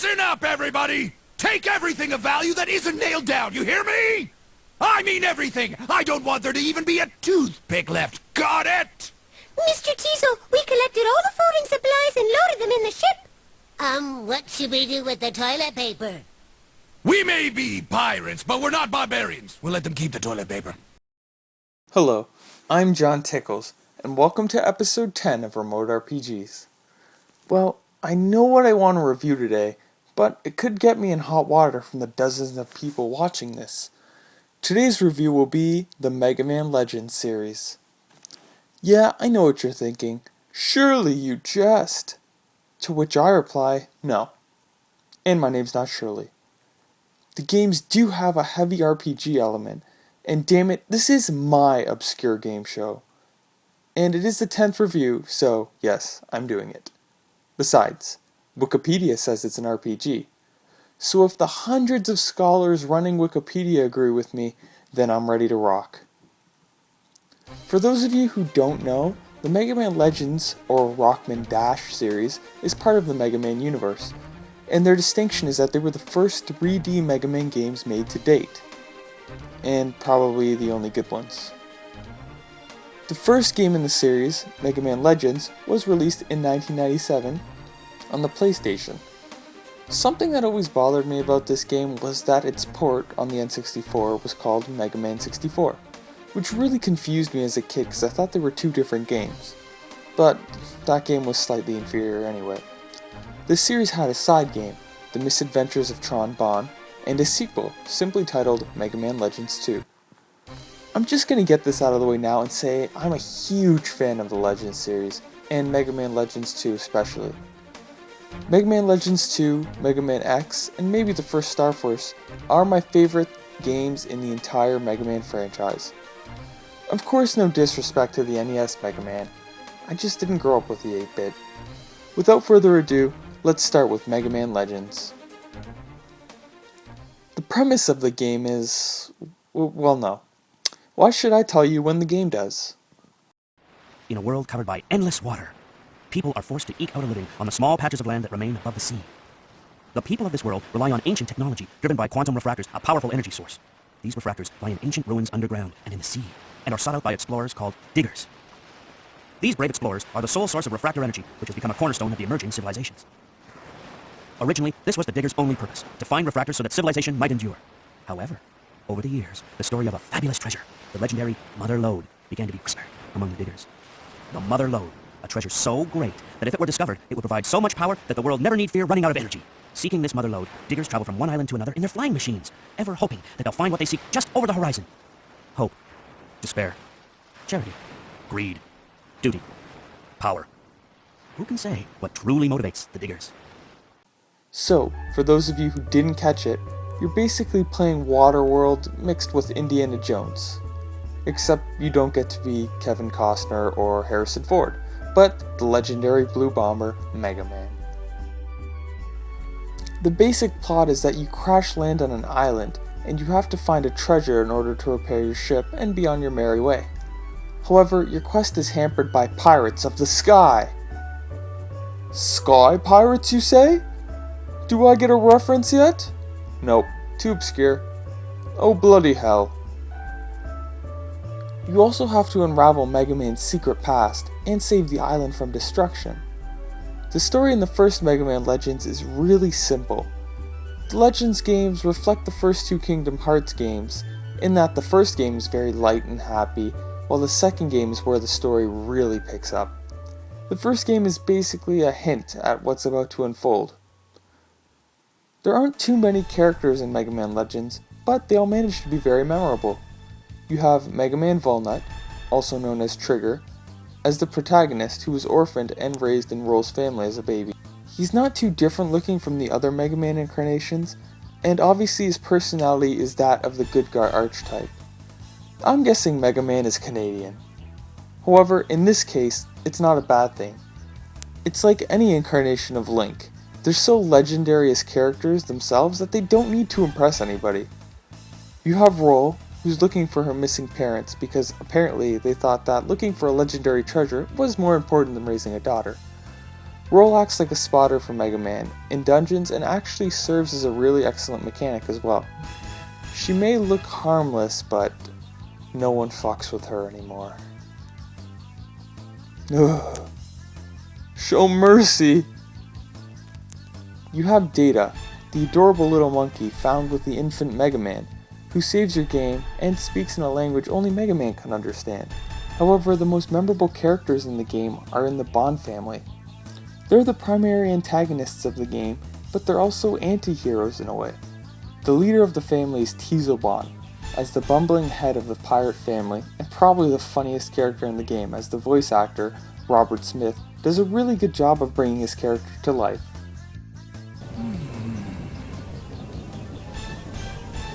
Listen up, everybody! Take everything of value that isn't nailed down, you hear me? I mean everything! I don't want there to even be a toothpick left, got it? Mr. Teasel, we collected all the food and supplies and loaded them in the ship. What should we do with the toilet paper? We may be pirates, but we're not barbarians. We'll let them keep the toilet paper. Hello, I'm John Tickles, and welcome to episode 10 of Remote RPGs. Well, I know what I want to review today, but it could get me in hot water from the dozens of people watching this. Today's review will be the Megaman Legends series. Yeah, I know what you're thinking. Surely you jest. To which I reply, no. And my name's not Shirley. The games do have a heavy RPG element, and damn it, this is my obscure game show. And it is the 10th review, so yes, I'm doing it. Besides, Wikipedia says it's an RPG. So if the hundreds of scholars running Wikipedia agree with me, then I'm ready to rock. For those of you who don't know, the Mega Man Legends, or Rockman Dash series, is part of the Mega Man universe, and their distinction is that they were the first 3D Mega Man games made to date, and probably the only good ones. The first game in the series, Mega Man Legends, was released in 1997 on the PlayStation. Something that always bothered me about this game was that its port on the N64 was called Mega Man 64, which really confused me as a kid because I thought they were two different games. But that game was slightly inferior anyway. This series had a side game, The Misadventures of Tron Bonne, and a sequel, simply titled Mega Man Legends 2. I'm just gonna get this out of the way now and say I'm a huge fan of the Legends series, and Mega Man Legends 2 especially. Mega Man Legends 2, Mega Man X, and maybe the first Star Force are my favorite games in the entire Mega Man franchise. Of course, no disrespect to the NES Mega Man, I just didn't grow up with the 8-bit. Without further ado, let's start with Mega Man Legends. The premise of the game is, well, no. Why should I tell you when the game does? In a world covered by endless water, people are forced to eke out a living on the small patches of land that remain above the sea. The people of this world rely on ancient technology driven by quantum refractors, a powerful energy source. These refractors lie in ancient ruins underground and in the sea, and are sought out by explorers called diggers. These brave explorers are the sole source of refractor energy, which has become a cornerstone of the emerging civilizations. Originally, this was the diggers' only purpose, to find refractors so that civilization might endure. However, over the years, the story of a fabulous treasure, the legendary Mother Lode, began to be whispered among the diggers. The Mother Lode, a treasure so great that if it were discovered, it would provide so much power that the world never need fear running out of energy. Seeking this Mother Lode, diggers travel from one island to another in their flying machines, ever hoping that they'll find what they seek just over the horizon. Hope, despair, charity, greed, duty, power. Who can say what truly motivates the diggers? So, for those of you who didn't catch it, you're basically playing Waterworld mixed with Indiana Jones. Except you don't get to be Kevin Costner or Harrison Ford, but the legendary Blue Bomber, Mega Man. The basic plot is that you crash land on an island, and you have to find a treasure in order to repair your ship and be on your merry way. However, your quest is hampered by pirates of the sky. Sky pirates, you say? Do I get a reference yet? Nope, too obscure. Oh bloody hell. You also have to unravel Mega Man's secret past and save the island from destruction. The story in the first Mega Man Legends is really simple. The Legends games reflect the first two Kingdom Hearts games, in that the first game is very light and happy, while the second game is where the story really picks up. The first game is basically a hint at what's about to unfold. There aren't too many characters in Mega Man Legends, but they all manage to be very memorable. You have Mega Man Volnut, also known as Trigger, as the protagonist who was orphaned and raised in Roll's family as a baby. He's not too different looking from the other Mega Man incarnations, and obviously his personality is that of the good guy archetype. I'm guessing Mega Man is Canadian. However, in this case, it's not a bad thing. It's like any incarnation of Link. They're so legendary as characters themselves that they don't need to impress anybody. You have Roll, who's looking for her missing parents because apparently they thought that looking for a legendary treasure was more important than raising a daughter. Roll acts like a spotter for Mega Man in dungeons and actually serves as a really excellent mechanic as well. She may look harmless, but no one fucks with her anymore. Ugh. Show mercy! You have Data, the adorable little monkey found with the infant Mega Man, who saves your game and speaks in a language only Mega Man can understand. However, the most memorable characters in the game are in the Bond family. They're the primary antagonists of the game, but they're also anti-heroes in a way. The leader of the family is Bond, as the bumbling head of the pirate family, and probably the funniest character in the game, as the voice actor, Robert Smith, does a really good job of bringing his character to life.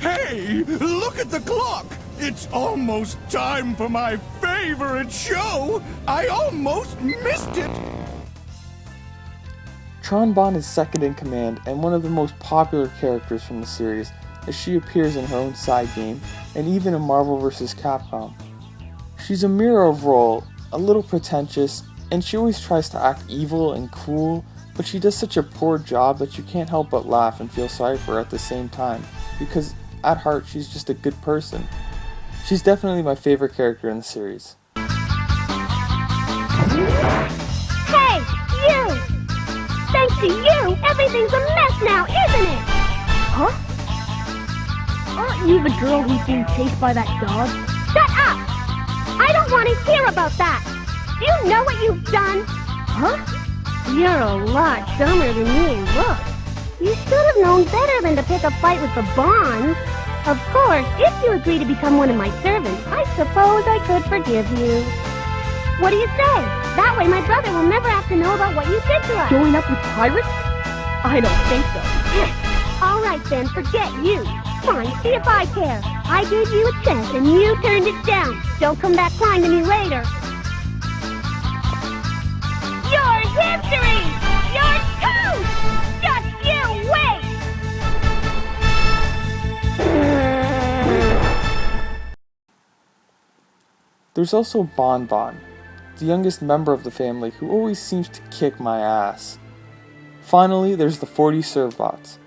Hey, look at the clock! It's almost time for my favorite show! I almost missed it! Tron Bonne is second in command and one of the most popular characters from the series, as she appears in her own side game, and even in Marvel vs. Capcom. She's a mirror of role, a little pretentious, and she always tries to act evil and cool, but she does such a poor job that you can't help but laugh and feel sorry for her at the same time, because at heart she's just a good person. She's definitely my favorite character in the series. Hey, you! Thanks to you, everything's a mess now, isn't it? Huh? Aren't you the girl who's being chased by that dog? Shut up! I don't want to hear about that! Do you know what you've done? Huh? You're a lot dumber than you look. You should have known better than to pick a fight with the Bonds. Of course, if you agree to become one of my servants, I suppose I could forgive you. What do you say? That way my brother will never have to know about what you did to us. Join up with pirates? I don't think so. All right then, forget you. Fine, see if I care. I gave you a chance and you turned it down. Don't come back crying to me later. Your history! Your toast! Just you wait! There's also Bon Bon, the youngest member of the family who always seems to kick my ass. Finally, there's the 40 Servbots.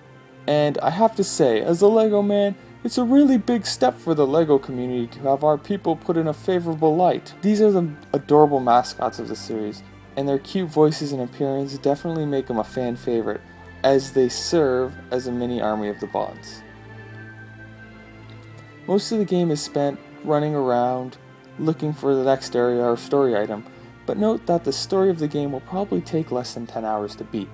And I have to say, as a LEGO man, it's a really big step for the LEGO community to have our people put in a favorable light. These are the adorable mascots of the series, and their cute voices and appearance definitely make them a fan favorite, as they serve as a mini army of the bots. Most of the game is spent running around, looking for the next area or story item, but note that the story of the game will probably take less than 10 hours to beat.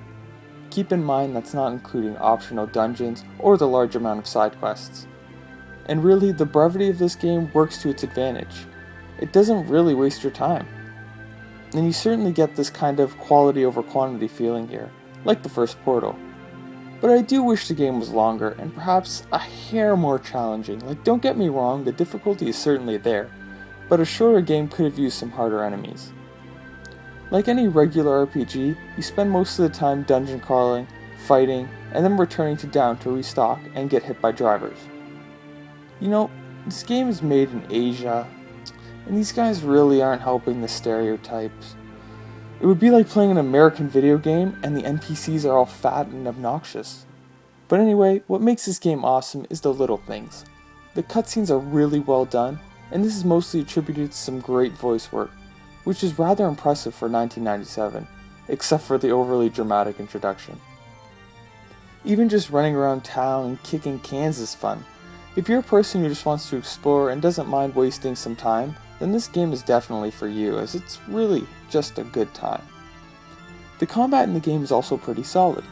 Keep in mind that's not including optional dungeons or the large amount of side quests. And really, the brevity of this game works to its advantage. It doesn't really waste your time. And you certainly get this kind of quality over quantity feeling here, like the first Portal. But I do wish the game was longer and perhaps a hair more challenging. Like, don't get me wrong, the difficulty is certainly there, but a shorter game could have used some harder enemies. Like any regular RPG, you spend most of the time dungeon crawling, fighting, and then returning to down to restock and get hit by drivers. You know, this game is made in Asia, and these guys really aren't helping the stereotypes. It would be like playing an American video game and the NPCs are all fat and obnoxious. But anyway, what makes this game awesome is the little things. The cutscenes are really well done, and this is mostly attributed to some great voice work, which is rather impressive for 1997, except for the overly dramatic introduction. Even just running around town and kicking cans is fun. If you're a person who just wants to explore and doesn't mind wasting some time, then this game is definitely for you, as it's really just a good time. The combat in the game is also pretty solid.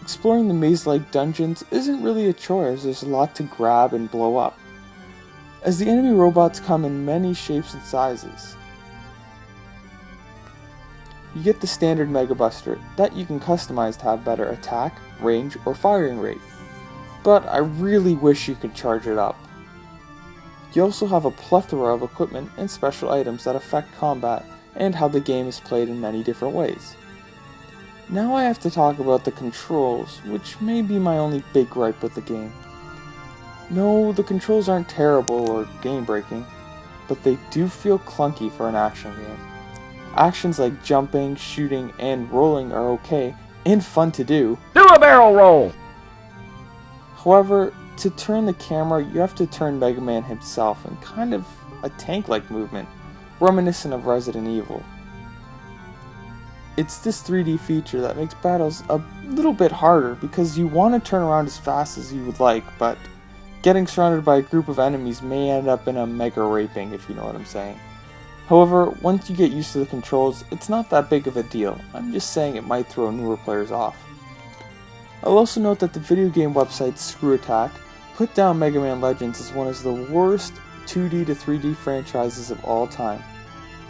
Exploring the maze-like dungeons isn't really a chore, as there's a lot to grab and blow up, as the enemy robots come in many shapes and sizes. You get the standard Mega Buster that you can customize to have better attack, range, or firing rate, but I really wish you could charge it up. You also have a plethora of equipment and special items that affect combat and how the game is played in many different ways. Now I have to talk about the controls, which may be my only big gripe with the game. No, the controls aren't terrible or game-breaking, but they do feel clunky for an action game. Actions like jumping, shooting, and rolling are okay and fun to do. Do a barrel roll! However, to turn the camera, you have to turn Mega Man himself in kind of a tank-like movement, reminiscent of Resident Evil. It's this 3D feature that makes battles a little bit harder because you want to turn around as fast as you would like, but getting surrounded by a group of enemies may end up in a mega raping, if you know what I'm saying. However, once you get used to the controls, it's not that big of a deal. I'm just saying it might throw newer players off. I'll also note that the video game website Screw Attack put down Mega Man Legends as one of the worst 2D to 3D franchises of all time.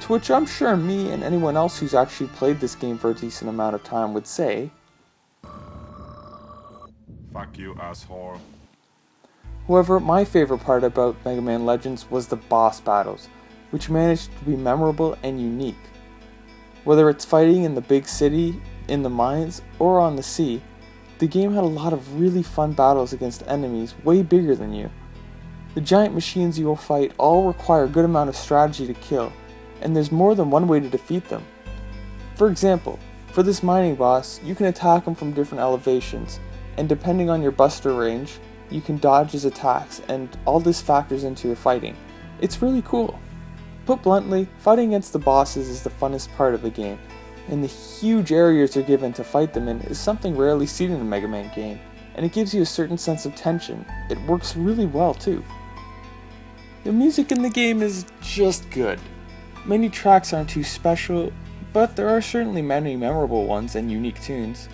To which I'm sure me and anyone else who's actually played this game for a decent amount of time would say, "Fuck you, asshole." However, my favorite part about Mega Man Legends was the boss battles, which managed to be memorable and unique. Whether it's fighting in the big city, in the mines, or on the sea, the game had a lot of really fun battles against enemies way bigger than you. The giant machines you will fight all require a good amount of strategy to kill, and there's more than one way to defeat them. For example, for this mining boss, you can attack him from different elevations, and depending on your buster range, you can dodge his attacks, and all this factors into your fighting. It's really cool. Put bluntly, fighting against the bosses is the funnest part of the game, and the huge areas they're given to fight them in is something rarely seen in a Mega Man game, and it gives you a certain sense of tension. It works really well too. The music in the game is just good. Many tracks aren't too special, but there are certainly many memorable ones and unique tunes.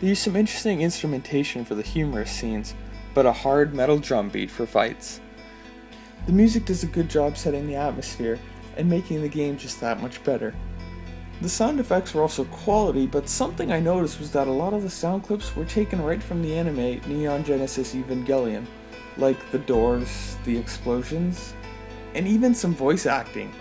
They use some interesting instrumentation for the humorous scenes, but a hard metal drum beat for fights. The music does a good job setting the atmosphere and making the game just that much better. The sound effects were also quality, but something I noticed was that a lot of the sound clips were taken right from the anime Neon Genesis Evangelion, like the doors, the explosions, and even some voice acting.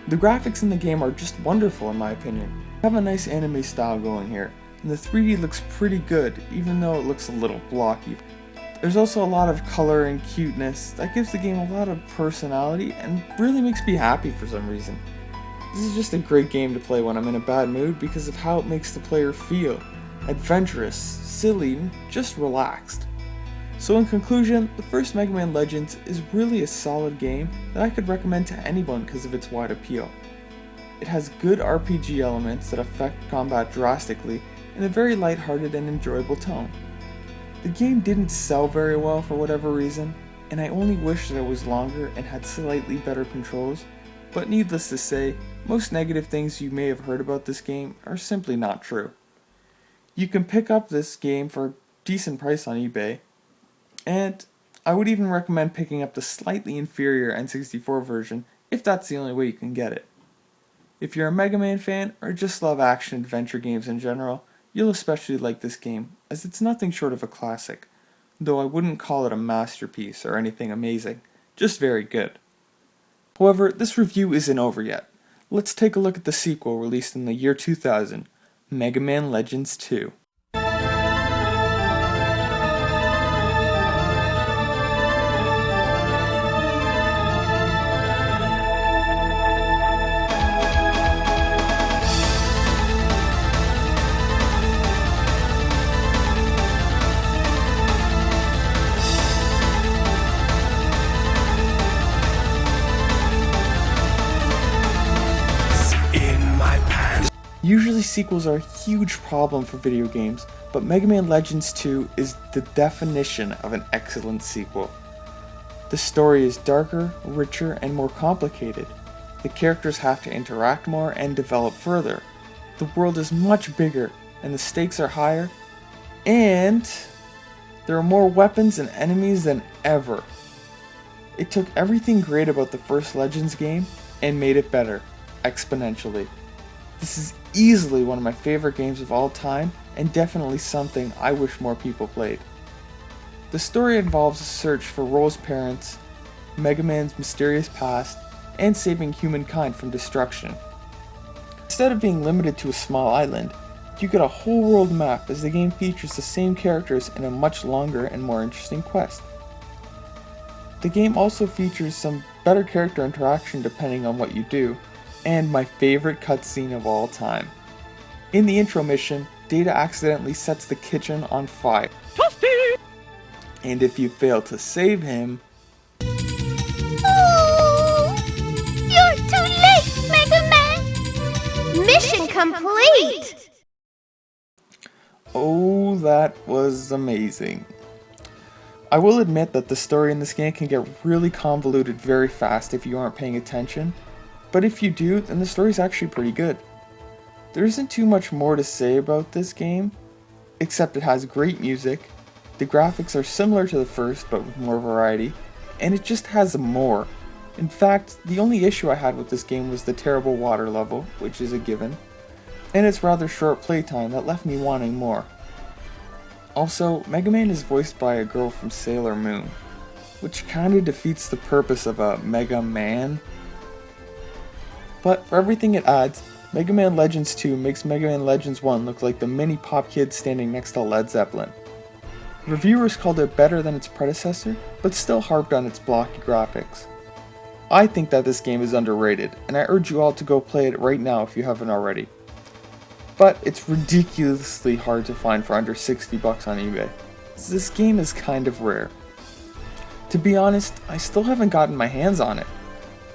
The graphics in the game are just wonderful in my opinion. They have a nice anime style going here, and the 3D looks pretty good, even though it looks a little blocky. There's also a lot of color and cuteness that gives the game a lot of personality and really makes me happy for some reason. This is just a great game to play when I'm in a bad mood because of how it makes the player feel. Adventurous, silly, and just relaxed. So in conclusion, the first Mega Man Legends is really a solid game that I could recommend to anyone because of its wide appeal. It has good RPG elements that affect combat drastically in a very lighthearted and enjoyable tone. The game didn't sell very well for whatever reason, and I only wish that it was longer and had slightly better controls, but needless to say, most negative things you may have heard about this game are simply not true. You can pick up this game for a decent price on eBay, and I would even recommend picking up the slightly inferior N64 version if that's the only way you can get it. If you're a Mega Man fan or just love action-adventure games in general, you'll especially like this game, as it's nothing short of a classic, though I wouldn't call it a masterpiece or anything amazing, just very good. However, this review isn't over yet. Let's take a look at the sequel released in the year 2000, Mega Man Legends 2. Usually sequels are a huge problem for video games, but Mega Man Legends 2 is the definition of an excellent sequel. The story is darker, richer, and more complicated. The characters have to interact more and develop further. The world is much bigger, and the stakes are higher, and there are more weapons and enemies than ever. It took everything great about the first Legends game and made it better, exponentially. This is easily one of my favorite games of all time, and definitely something I wish more people played. The story involves a search for Roll's parents, Mega Man's mysterious past, and saving humankind from destruction. Instead of being limited to a small island, you get a whole world map as the game features the same characters in a much longer and more interesting quest. The game also features some better character interaction depending on what you do, and my favorite cutscene of all time. In the intro mission, Data accidentally sets the kitchen on fire. Toasty! And if you fail to save him... Oh, you're too late, Megaman! Mission complete! Oh, that was amazing. I will admit that the story in this game can get really convoluted very fast if you aren't paying attention, but if you do, then the story's actually pretty good. There isn't too much more to say about this game, except it has great music, the graphics are similar to the first but with more variety, and it just has more. In fact, the only issue I had with this game was the terrible water level, which is a given, and its rather short playtime that left me wanting more. Also, Megaman is voiced by a girl from Sailor Moon, which kinda defeats the purpose of a Mega Man. But for everything it adds, Mega Man Legends 2 makes Mega Man Legends 1 look like the mini pop kid standing next to Led Zeppelin. Reviewers called it better than its predecessor, but still harped on its blocky graphics. I think that this game is underrated, and I urge you all to go play it right now if you haven't already. But it's ridiculously hard to find for under $60 on eBay. So this game is kind of rare. To be honest, I still haven't gotten my hands on it.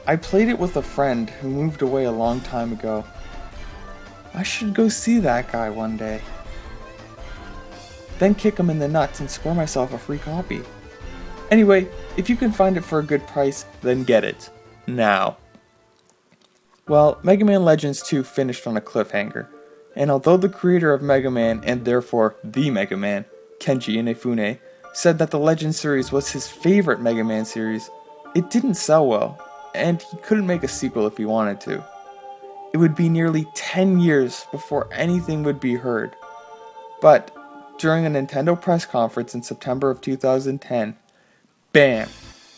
I played it with a friend who moved away a long time ago. I should go see that guy one day. Then kick him in the nuts and score myself a free copy. Anyway, if you can find it for a good price, then get it. Now. Well, Mega Man Legends 2 finished on a cliffhanger, and although the creator of Mega Man, and therefore the Mega Man, Kenji Inafune, said that the Legends series was his favorite Mega Man series, it didn't sell well, and he couldn't make a sequel if he wanted to. It would be nearly 10 years before anything would be heard. But during a Nintendo press conference in September of 2010, bam!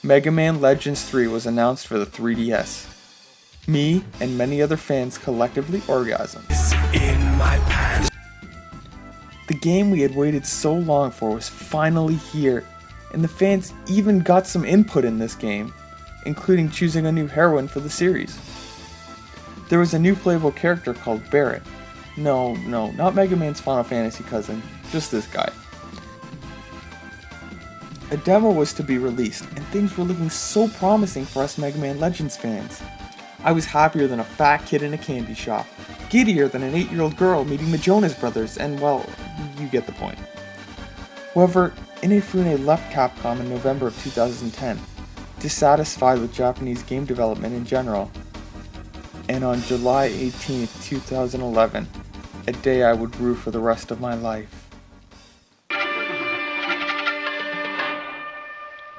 Mega Man Legends 3 was announced for the 3DS. Me and many other fans collectively orgasmed. The game we had waited so long for was finally here, and the fans even got some input in this game, including choosing a new heroine for the series. There was a new playable character called Barret. No, not Mega Man's Final Fantasy cousin, just this guy. A demo was to be released, and things were looking so promising for us Mega Man Legends fans. I was happier than a fat kid in a candy shop, giddier than an 8-year-old girl meeting the Jonas Brothers, and well, you get the point. However, Inafune left Capcom in November of 2010, dissatisfied with Japanese game development in general, and on July 18, 2011, a day I would rue for the rest of my life.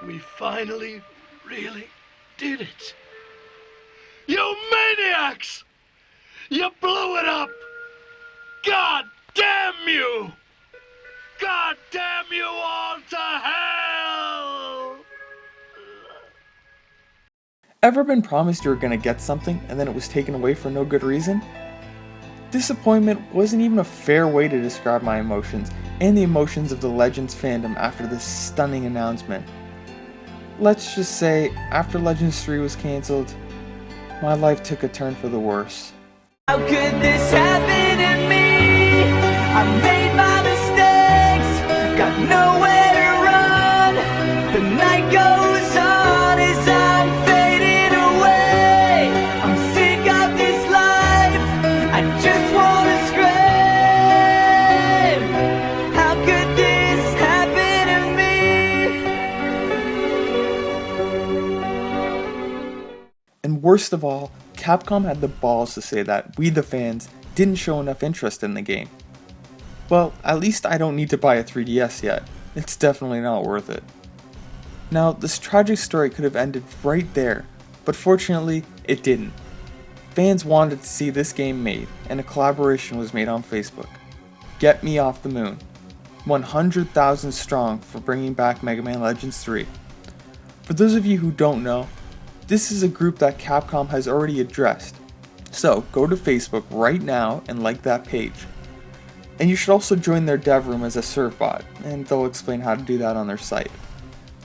We finally really did it. You maniacs! You blew it up! God damn you! God damn you all to hell! Ever been promised you were gonna get something and then it was taken away for no good reason? Disappointment wasn't even a fair way to describe my emotions and the emotions of the Legends fandom after this stunning announcement. Let's just say, after Legends 3 was cancelled, my life took a turn for the worse. How could this happen to me? I made my mistakes, got nowhere to run. The night goes on as I'm fading away. I'm sick of this life, I just wanna scream. How could this happen to me? And worst of all, Capcom had the balls to say that we the fans didn't show enough interest in the game. Well, at least I don't need to buy a 3DS yet. It's definitely not worth it. Now, this tragic story could have ended right there, but fortunately, it didn't. Fans wanted to see this game made, and a collaboration was made on Facebook. Get Me Off the Moon. 100,000 strong for bringing back Mega Man Legends 3. For those of you who don't know, this is a group that Capcom has already addressed, so go to Facebook right now and like that page. And you should also join their dev room as a serve bot, and they'll explain how to do that on their site.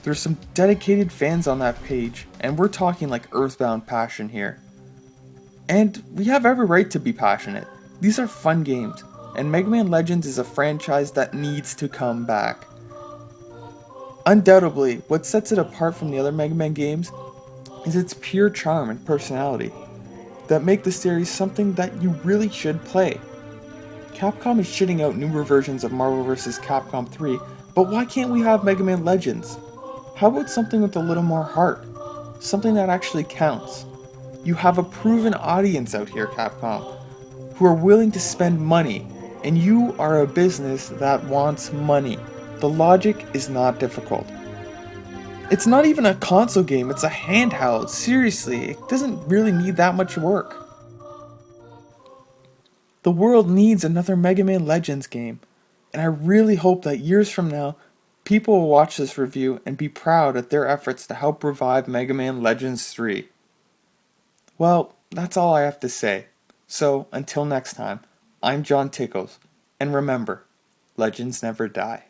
There's some dedicated fans on that page, and we're talking like earthbound passion here. And we have every right to be passionate. These are fun games, and Mega Man Legends is a franchise that needs to come back. Undoubtedly, what sets it apart from the other Mega Man games is its pure charm and personality that make the series something that you really should play. Capcom is shitting out newer versions of Marvel vs. Capcom 3, but why can't we have Mega Man Legends? How about something with a little more heart? Something that actually counts. You have a proven audience out here, Capcom, who are willing to spend money, and you are a business that wants money. The logic is not difficult. It's not even a console game, it's a handheld. Seriously, it doesn't really need that much work. The world needs another Mega Man Legends game, and I really hope that years from now, people will watch this review and be proud at their efforts to help revive Mega Man Legends 3. Well, that's all I have to say. So, until next time, I'm John Tickles, and remember, legends never die.